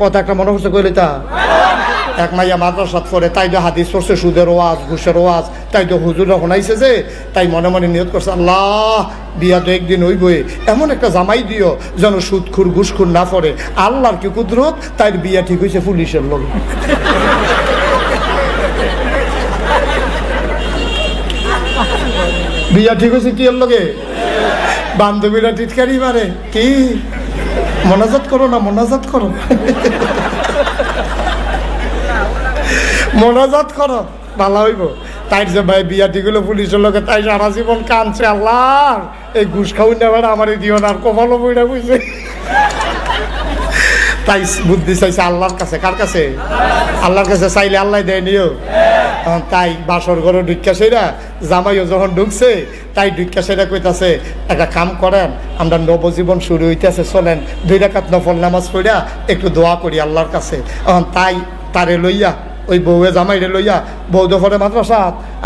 কথা একটা মনে হচ্ছে কইলে তা এক মাইয়া মাদ্রাসাত পড়ে, তাই তো হাদিস পড়ছে সুদের ওয়াজ ঘুষের ওয়াজ, তাই তো হুজুর শোনাইছে যে, তাই মনে মনে নিয়ত করছে আল্লাহ বিয়া তো একদিন হইবই, এমন একটা জামাই দিও যেন সুদখুর ঘুষখুর না পড়ে। আল্লাহর কি কুদরত, তাই বিয়া ঠিক হয়েছে পুলিশের লোক। বিয়া ঠিক হয়েছে কি এর লগে? বান্ধবীরা টিটকারি মারে, কি মোনাজাত করো না, মোনাজাত করো, মোনাজাত করো, ভালো হইব। তাই যে ভাই বিয়া ঠিক হলো পুলিশের লোকে, তাই সারা জীবন কাঁদছে, আল্লাহ এই ঘুষ খাওয়াই না বেড়া আমার দিও না, আর কপালও বইটা বুঝছে। তাই বুদ্ধি চাইছে আল্লাহর কাছে। কার কাছে? আল্লাহর কাছে চাইলে আল্লাহ দেয় নিও। তাই বাসর ঘরে ঢুকা সেরা জামাইও যখন ঢুকছে, তাই ঢুকা সেরা কইতাছে একটা কাম করেন, আমরা নবজীবন শুরু হইতেছে, চলেন 2 রাকাত নফল নামাজ পড়া একটু দোয়া করি আল্লাহর কাছে। তাই তারে লইয়া ওই বউয়ে জামাইরে লইয়া, বউ তো পরে মাদ্রাসা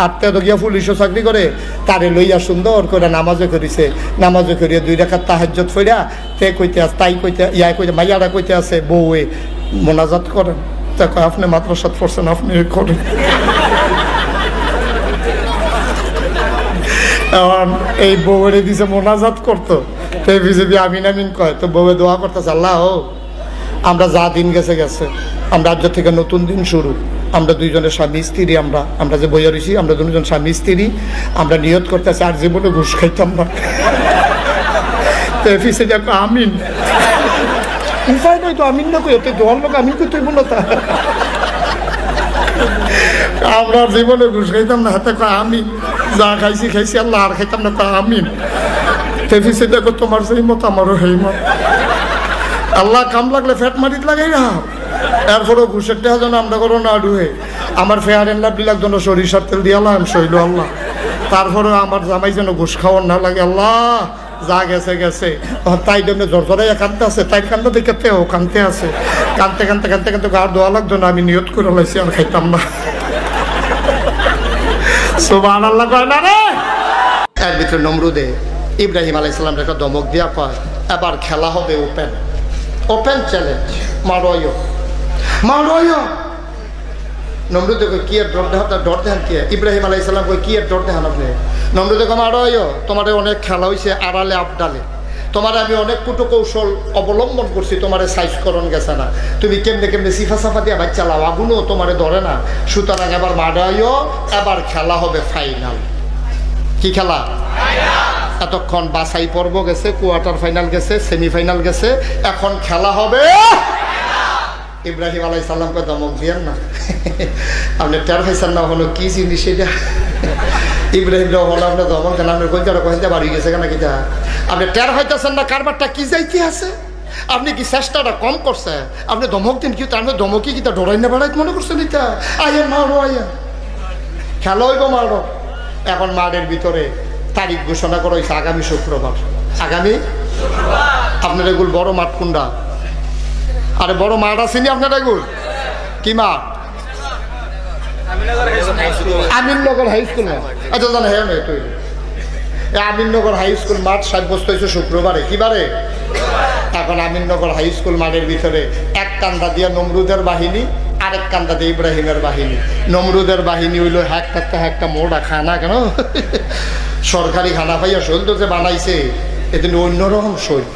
আটটা তো গিয়া পুলিশও চাকরি করে, তারে লইয়া সুন্দর করে নামাজে করিছে। নামাজে করিয়া 2 রাকাত তাহাজ্জুদ পড়া তে কইতে আছে, তাই কইতে কইতে মাইয়ারা কইতে আছে বউয়ে মোনাজাত করেন। তা কয় আপনি মাদ্রাসাত পড়ছেন, আপনি করেন। এই বউরে দিছে মোনাজাত করতো, তো বিজেপি আমিন আমিন কয়, তো বউয়ে দোয়া করতেছে আল্লাহ আমরা যা দিন গেছে গেছে, আমরা আজ থেকে নতুন দিন শুরু, আমরা 2 জনের স্বামী স্ত্রী, আমরা যে বইয়া রয়েছি আমরা 2 জন স্বামী স্ত্রী, আমরা নিয়ত করতেছি আর জীবনে ঘুষ খাইতাম না। তো এফিসে দেখো আমিন, উপায় নয় তো আমিন না কই, ওতে দোয়ার লোক আমিন করতে বলো তা, আমরা জীবনে ঘুষ খাইতাম না, হাতে কয় আমিন, যা খাইছি খাইছি আল্লাহ আর খাইতাম না, তা আমিন। তো এফিসে দেখো তোমার সেই মত আমারও সেই মত, আল্লাহ কাম লাগলে ফ্যাট মারিত লাগাই না, এরপরও ঘুষের টাকা যেন আমরা করো না ডুয়ে, আমার ফেয়ার এন্ড লাভলি লাগতো সরিষার তেল দিয়ে আল্লাহ শৈল আল্লাহ, তারপরেও আমার জামাই যেন ঘুষ খাওয়ার না লাগে আল্লাহ, যা গেছে গেছে। তাই জন্য জ্বর জ্বরাইয়া কানতে আছে, তাই কান্দা দেখতে ও কানতে আছে, কানতে কানতে কানতে কানতে গার দোয়া লাগতো না, আমি নিয়ত করে লাইছি আর খাইতাম না। সুবহানাল্লাহ কয় না রে। এর ভিতরে নমরুদে ইব্রাহিম আলাইহিস সালামের একটা ধমক দিয়া কয়, এবার খেলা হবে ওপেন, ওপেন চ্যালেঞ্জ, মারোয় মারোয়। নমরুদে কই কি আর ডর দেখান কি? ইব্রাহিম আলাইহিস সালাম কই কি আর ডর দেখান আপনি? নমরুদে কই মারোয়, তোমার অনেক খেলা হয়েছে আড়ালে আবডালে, তোমার আমি অনেক কুটো কৌশল অবলম্বন করছি, তোমার সাইজ করণ গেছে না, তুমি কেমনে কেমনে সিফা সাফা দিয়ে বাচ্চা চালাও, আগুনও তোমারে ধরে না, সুতরাং এবার মারোয়, এবার খেলা হবে ফাইনাল। কি খেলা? এতক্ষণ বাছাই পর্ব গেছে, কোয়ার্টার ফাইনাল গেছে, সেমিফাইনাল গেছে, এখন খেলা হবে। ইব্রাহিম আলাইহিস সালামকে ধমক দিয়েন না, আপনি টের পাইছেন না হলো কি জিনিস এটা? ইব্রাহিম হলো আপনার ধমক দেন, আপনার কইটা কইতে বাড়ি গেছে কেন কিটা, আপনি টের পাইতেছেন না কারবারটা কি যাইতে আছে? আপনি কি চেষ্টাটা কম করছে? আপনি ধমক দিন কি, তার ধমকি কি তা ডরাই না বেড়াই মনে করছেন? এটা আইয়া মারো, আইয়া খেলা হইব মারো। এখন মাঠের ভিতরে তারিখ ঘোষণা করা হয়েছে আগামী শুক্রবার। আগামী আপনার এগুল বড় মাঠ কোনটা? আরে বড় মাঠ আসেনি আপনার এগুল? কি মাঠ? Aminnagar high school. আচ্ছা জানা হ্যাঁ নয় তুই আমিননগর হাই স্কুল মাঠ সাব্যস্ত হয়েছে শুক্রবারে। কি বারে? এখন আমিননগর হাই স্কুল মাঠের ভিতরে এক কান্দা দিয়া নমরুদের বাহিনী, আরেক কান্দা দিয়ে ইব্রাহিমের বাহিনী। নমরুদের বাহিনী হইল একটা মোড়া খানা, কেন সরকারি খানা পাইয়া শৈল তো যে বানাইছে, এদিন অন্যরকম শৈল।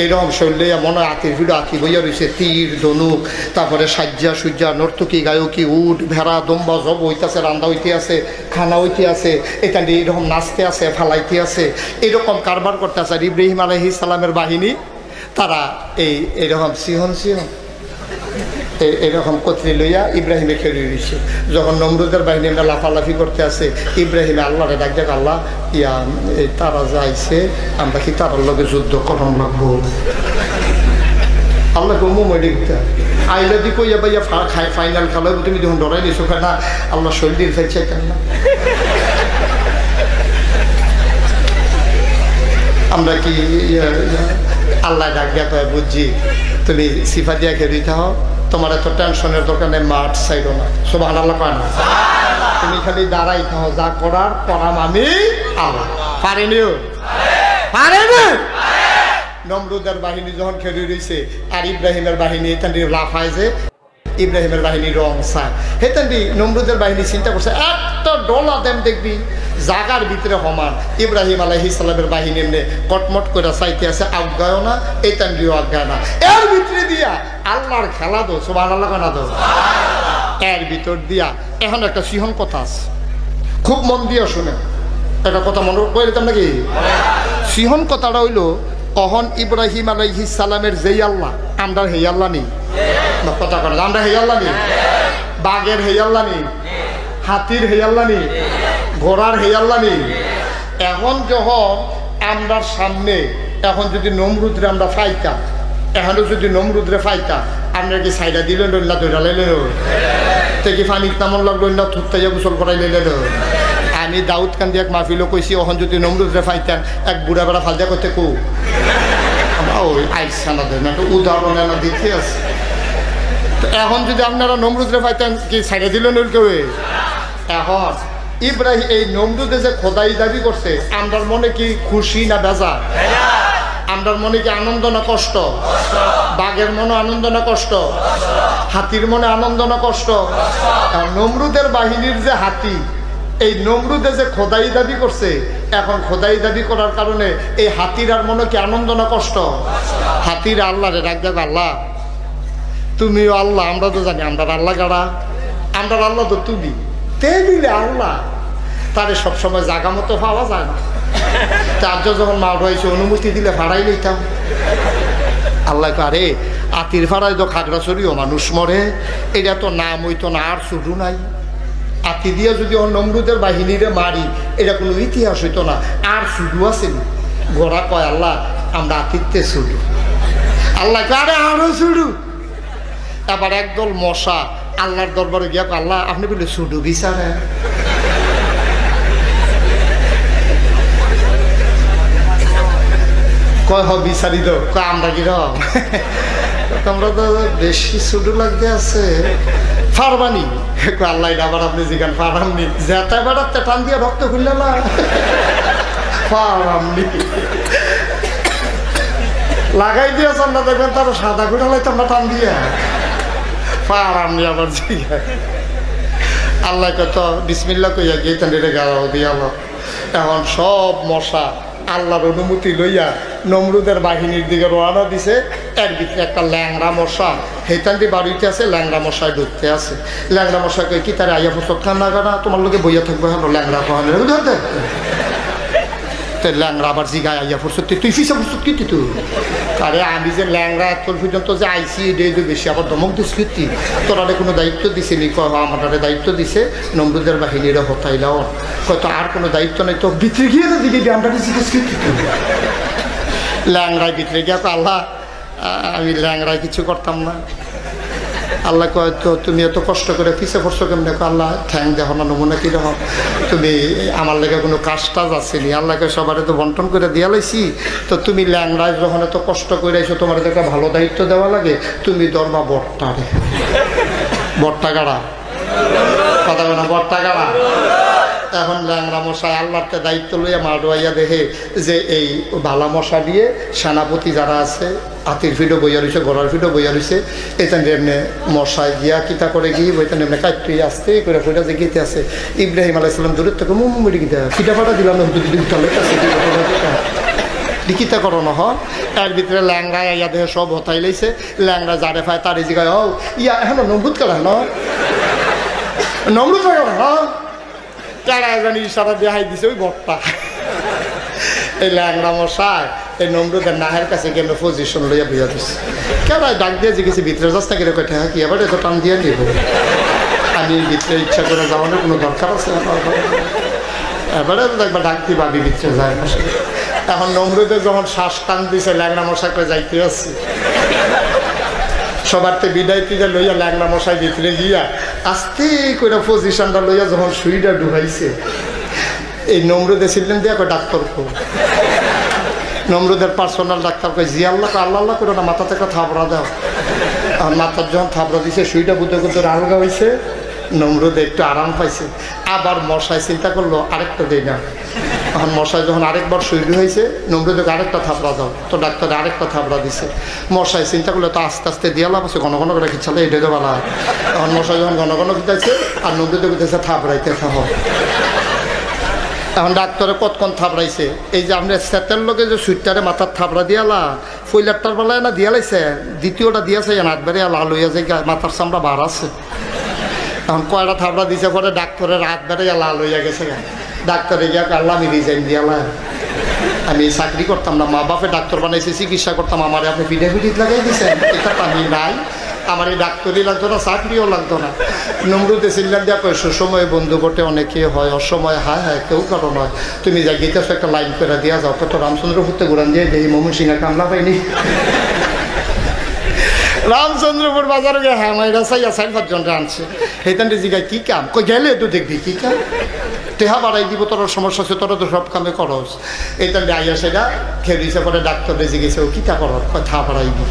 এইরকম শৈল লইয়া মনে হয় আঁকির ভিড় আঁকি বইয়া রয়েছে, তীর ধনুক, তারপরে সাজ্জা সুজ্জা, নর্তকী গায়কী, উট ভেড়া দম্বা জব হইতেছে, রান্দা হইতে আছে, খানা হইতে আছে, এটা নিয়ে এইরকম নাচতে আছে, ফালাইতে আছে, এইরকম কারবার করতে আছে। আর ইব্রাহিম আলাইহিস সালামের বাহিনী তারা এইরকম সিহন সিহন এরকম কতরি লইয়া ইব্রাহিমে খেলে দিচ্ছে। যখন নমরুদের বাহিনী আমরা লাফালাফি করতে আছে, ইব্রাহিমে আল্লাহরে ডাক দেখ, আল্লাহ ইয়া তারা যাইছে, আমরা কি তারার লগে যুদ্ধ করণ লাগবো? আল্লাহ গমুমা আইলে দি কইয়া ভাইয়া ফাইনাল খেলা, তুমি যখন ডরাই দিছো না, আল্লাহ শরীর ফেলছে কেন না? আমরা কি আল্লাহ ডাক দেয়া বুঝছি, তুমি সিফা দিয়া খেয়ে দিতে হও, তোমার এত টেনশনের দরকার নেই, মাঠ চাইলো না। সুবহানাল্লাহ কয় না? তুমি খালি দাঁড়াই থাও, যা করার করাম আমি আল্লাহ। পারেনিও? পারে না? নমরুদের বাহিনী যখন খেলে রয়েছে আর ইব্রাহিমের বাহিনী এখান লাফায় যে ইব্রাহিমের বাহিনী রং চায় হেতান্ডি নমরুদের বাহিনী চিন্তা করছে একটা ডলা দেম দেখবি জাগার ভিতরে সমান ইব্রাহিম আলাইহিস সালামের বাহিনী এমনি কটমট করে চাইতে আছে আজ্ঞাও না এতান্ডিও আজ্ঞা না এর ভিতরে দিয়া আল্লাহর খেলা দো সুবহানাল্লাহ না দো এর ভিতর দিয়া এখন একটা সিহন কথা আছে খুব মন দিয়ে শুনে একটা কথা মনে করে দিতাম নাকি সিহন কথাটা হইল অহন ইব্রাহিম আলাইহিস সালামের যেই আল্লাহ আমরা হেই আল্লাহ নেই কথা করেন আমরা হেই আল্লাহ নেই বাঘের হেই আল্লাহ নেই হাতির হেই আল্লাহ নেই ঘোড়ার হেই আল্লাহ নেই এখন যখন আমরা সামনে এখন যদি নমরুদরে আমরা ফাইতাম এখনও যদি নমরুদরে ফাইতাম আমরা কি সাইডা দিলেন না দৈরা লাইলেন তে কি পানি তামন লাগলো না থুতাইয়া গোসল করাই লাইলেন আমি দাউদ কান্দি এক মাহফিলও কইছি ওখান যদি নমরুদরে ফাইতাম এক বুড়া বেড়া ফালদা করতে কো আমরা ওই আইসা না দেন একটা উদাহরণ এনে দিতে আছে এখন যদি আপনারা নমরুদরে ফাইতেন কি সাইডে দিলেন কেউ এখন ইব্রাহিম এই নমরুদে যে খোদাই দাবি করছে আমরার মনে কি খুশি না বেজা আমরার মনে কি আনন্দ না কষ্ট বাঘের মনে আনন্দ না কষ্ট হাতির মনে আনন্দ না কষ্ট নমরুদের বাহিনীর যে হাতি এই নমরুদে যে খোদাই দাবি করছে এখন খোদাই দাবি করার কারণে এই হাতির আর মনে কি আনন্দ না কষ্ট হাতির আল্লাহ রে রাখ দেখ আল্লাহ তুমিও আল্লাহ আমরা তো জানি আমরা আল্লাহ গাড়া আমরা আল্লাহ তো তুমি তে দিলে আল্লাহ তারে সবসময় জাগা মতো পাওয়া যায় না তার যখন মা হয়েছে অনুমতি দিলে ভাড়াই নিতাম আল্লাহ আরে আতির ভাড়ায় তো খাগড়াছড়িও মানুষ মরে এটা তো নাম হইতো না আর শুধু নাই আতি দিয়ে যদি নমরুদের বাহিনীরে মারি এটা কোনো ইতিহাস হইতো না আর শুধু আছেন গোড়া কয় আল্লাহ আমরা আতিথ্যে শুধু আল্লাহ আরে আরো শুধু এবার একদল মশা আল্লাহর দরবারে গিয়া আল্লাহ আপনি বলে শুধু বিচারে কয় হ বিচারি দো কয় আমরা কিরম আমরা তো বেশি শুধু লাগতে আছে ফারবানি আল্লাহ আবার আপনি যেখানে ফারামনি যেটা বেড়াতে টান দিয়ে রক্ত খুললে না ফারামনি লাগাই দিয়েছেন না দেখবেন তারা সাদা ঘুরে লাইতাম না টান দিয়ে ফারামনি আবার জিগায় আল্লাহ কত বিসমিল্লা কইয়া গিয়ে টান গাড়াও দিয়া এখন সব মশা আল্লাহর অনুমতি লইয়া নমরুদের বাহিনীর দিকে রওনা দিছে এর ভিতরে একটা ল্যাংড়া মশা হেতান্দি বাড়িতে আছে ল্যাংড়া মশায় ঢুকতে আছে ল্যাংড়া মশা কই কি তারে আইয়া বসত খান না গানা তোমার লোকে বইয়া থাকবে হলো ল্যাংড়া কহানের বুঝতে তো ল্যাংড়া আবার জিগায় আইয়া ফুরসত তুই ফিসা ফুরসত কি তুই আরে আমি যে ল্যাংড়া তোর পর্যন্ত যে আইসি এটাই বেশি আবার ধমক দিস কীর্তি তোরা কোনো দায়িত্ব দিছে নি কয় আমার দায়িত্ব দিছে নমরুদের বাহিনীরা হতাইলাও কয়তো আর কোনো দায়িত্ব নেই তো ভিতরে গিয়ে তো দিকে আমরা জিজ্ঞেস কীর্তি ল্যাংড়ায় ভিতরে গিয়া আল্লাহ আমি ল্যাংড়ায় কিছু করতাম না আল্লাহ কয় তো তুমি এত কষ্ট করে পিছে পড়ছো কেমন দেখো আল্লাহ ঠ্যাং দেখো না নমুনা কীরকম তুমি আমার লেগে কোনো কাজ টাজ আসেনি আল্লাহকে সবার তো বন্টন করে দিয়া লাইছি তো তুমি ল্যাংড়ায় যখন এত কষ্ট করে এসো তোমার একটা ভালো দায়িত্ব দেওয়া লাগে তুমি দরবা বট্টারে বট্টা গাড়া কথা বলে না বট্টা গাড়া এখন ল্যাংড়া মশাই আল্লাহকে দায়িত্ব লইয়া মা ডোয়াইয়া দেখে যে এই ভালা মশা দিয়ে সেনাপতি যারা আছে হাতির ফিডও বইয়া রয়েছে ঘোড়ার ফিডও বইয়া রয়েছে এখানে এমনি মশায় গিয়া কিতা করে গিয়ে বইতান এমনি কাটতে আসতে করে ফিটা যে গিয়েতে আছে ইব্রাহিম আলাইহিস সালাম দূরের থেকে মুড়ি গিয়ে ফিটা ফাটা দিলাম না লিখিতা করো না এর ভিতরে ল্যাংড়া ইয়া দেখে সব হতাই লাইছে ল্যাংড়া যারে ফায় তার জিগায় ও ইয়া এখন নমরুদ কারা নমরুদ কারা তারা জানি ইশারা দেখাই দিছে ওই বটটা এই ল্যাংড়া মশাই এই নমরুদের নাহের কাছে গেলে পজিশন লইয়া বুঝা দিচ্ছে কেন ডাক দিয়ে জিজ্ঞেসে ভিতরে যাচ্ছে কিরে কয়টা কি এবার এত টান দিয়ে দিব আমি ভিতরে ইচ্ছা করে যাওয়ানোর কোনো দরকার আছে এবারে একবার ডাক দিয়ে ভাবি ভিতরে যায় না এখন নমরুদের যখন শ্বাস টান দিছে ল্যাংড়া মশাই করে যাইতে আসছে সবার তো বিদায় টিজা লইয়া ল্যাংড়া মশাই ভিতরে গিয়া আস্তে করে পজিশনটা লইয়া যখন সুইটা ঢুকাইছে এই নমরুদে ছিলেন দিয়ে ডাক্তার কো নমরুদের পার্সোনাল ডাক্তার কই জি আল্লাহ আল্লাহ করে না মাথা থেকে থাবড়া দাও আর মাথার যখন থাবড়া দিছে সুইটা বুদ্ধ বুদ্ধ আলগা হয়েছে নমরুদ একটু আরাম পাইছে আবার মশাই চিন্তা করলো আরেকটা দেই না এখন মশাই যখন আরেকবার শুরু হয়েছে, নমরুদকে আরেকটা থাপড়া দাও, তো ডাক্তারে আরেকটা থাপড়া দিছে। মশাই চিন্তা করলে তো আস্তে আস্তে দিয়ালাম আছে, ঘন ঘন করে খিচ্ছালে এটা তো বলা। এখন মশাই যখন ঘন ঘন খিচাইছে আর নমরুদে বুঝতেছে থাপড়াইতে থাক। এখন ডাক্তারে কতক্ষণ থাপড়াইছে, এই যে আপনি সেটের লোকে যে সুইটারে মাথার থাপড়া দিয়ালা, ফুইলারটার বেলায় না দিয়ালাইছে, দ্বিতীয়টা দিয়েছে নাটবারে লাল হইয়া যে মাথার চামড়া বার আছে। এখন কয়টা থাপড়া দিছে পরে ডাক্তারের হাত বেড়ে লাল হইয়া গেছে। ডাক্তারে গিয়া কাল্লা আমি রিজাইন দিয়ালাম, আমি চাকরি করতাম না, মা বাপে ডাক্তার বানাইছে, চিকিৎসা করতাম, আমার আপনি ফিডাফিডিট লাগাই দিয়েছেন, এটা তো আমি নাই, আমার এই ডাক্তারই লাগতো না, চাকরিও লাগতো না। নমরুদে চিল্লান দিয়া কয় সুসময় বন্ধু বটে অনেকে হয়, অসময় হায় হায় কেউ কারো নয়, তুমি যা গীতাস একটা লাইন করে দিয়া যাও, কত রামচন্দ্র ফুটতে ঘুরান দিয়ে দেখি মমন সিংহা কামলা পাইনি। রামচন্দ্রপুর বাজারে গিয়ে হ্যাঁ মাইরা চাইয়া 4-5 আনছে, হেতানটি জিগায় কি কাম, কই গেলে তো দেখবি কি কাম, টেহা বাড়াই দিব, তোর সমস্যা আছে, তোরা তো সব কামে করস। এইটানটি আইয়া সেটা খেলিছে পরে ডাক্তারে জিগেছে ও কিটা কর, কয় থা বাড়াইবি,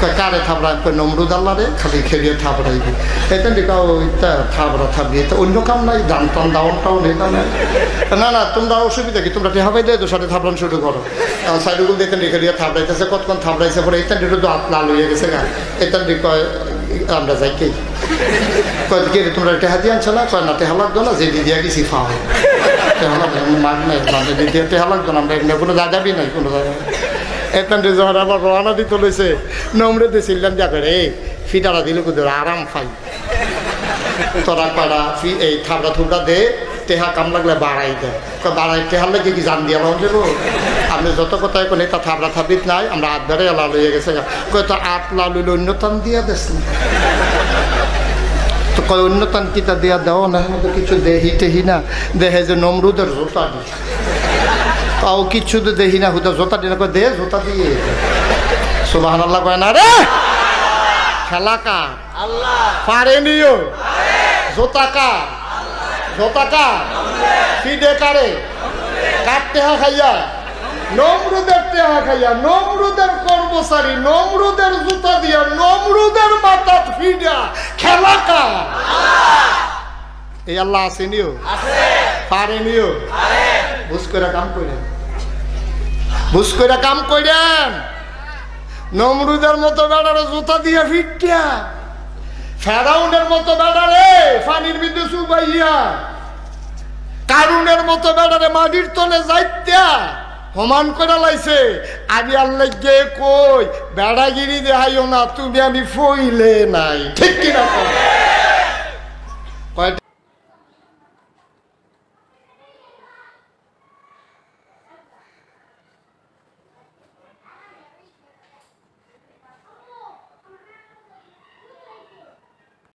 কয় কারে থাপড়া, কয় নমরুদ আল্লাহরে খালি খেলিয়ে থাপড়াইবি। এইটানটি কাউ ওইটা থাপড়া থাপড়ি, এটা অন্য কাম নাই, দান টান দাওয়ান টাউন এটা নাই। না না তোমরা অসুবিধা কি, তোমরা টেহা পাই দেয় তো সাথে থাপড়ান শুরু করো। সাইডুগুল দেখেন খেলিয়ে থাপড়াইতেছে, কতক্ষণ থাপড়াইছে পরে এইটানটি তো হাত লাল হয়ে গেছে গা। এইটানটি কয় আমরা যাই কে, কয় কে তোমরা টেহা দিয়ে আনছো না, কয় না টেহা লাগতো না, যে দিদিয়া গেছি খাও টেহা লাগতো মাগ নাই, দিদিয়া টেহা লাগতো না, আমরা এখানে কোনো যাবি নাই কোনো জায়গায়। এখান যখন আবার রওনা দিতে লইছে, নমরুদে চিল্লাম যা করে এই ফিটারা দিল কুদুর আরাম পাই, তোরা কয়টা এই থাবড়া থুবড়া দে, টেহা কাম লাগলে বাড়াই দেয়, বাড়াই টেহার লাগে কি জান দিয়া লাও দেবো, আপনি যত কথায় কোনো তা থাবড়া থাবড়িত নাই, আমরা হাত বেড়ে লাল হয়ে গেছে, কয় তো আট লাল হইলে অন্যতম দিয়া দেশ না, তো কয় অন্যতম কিতা দিয়া দেও না, কিছু দেহি টেহি না, দেখে যে নমরুদের জোতা দি, তাও কিচ্ছু তো দেখি না, হুদা জোতা দিন কয় দে জোতা দিয়ে, সুবহানাল্লাহ কয় না রে, খেলা কার পারে নিও, জোতা কার, জোতা কার ফিডে কারে, কার টেহা খাইয়া, নমরুদের টেহা খাইয়া, নমরুদের কর্মচারী, নমরুদের জুতা দিয়া, নমরুদের মাথা ফিডা, খেলা কার? এই আল্লাহ আছে নিও, পারে নিও, বুঝ করে কাম করেন, বুঝ করে কাম করেন। নমরুদের মতো বেড়ারে জুতা দিয়ে ফিটিয়া, ফেরাউনের মতো বেড়ারে পানির বিদ্যুৎ চুবাইয়া, কারুনের মতো বেড়ারে মাটির তলে যাইত্যা সমান করে লাইছে। আমি আল্লাহ গিয়ে কই বেড়াগিরি দেখাইও না, তুমি আমি ফইলে নাই, ঠিক কিনা?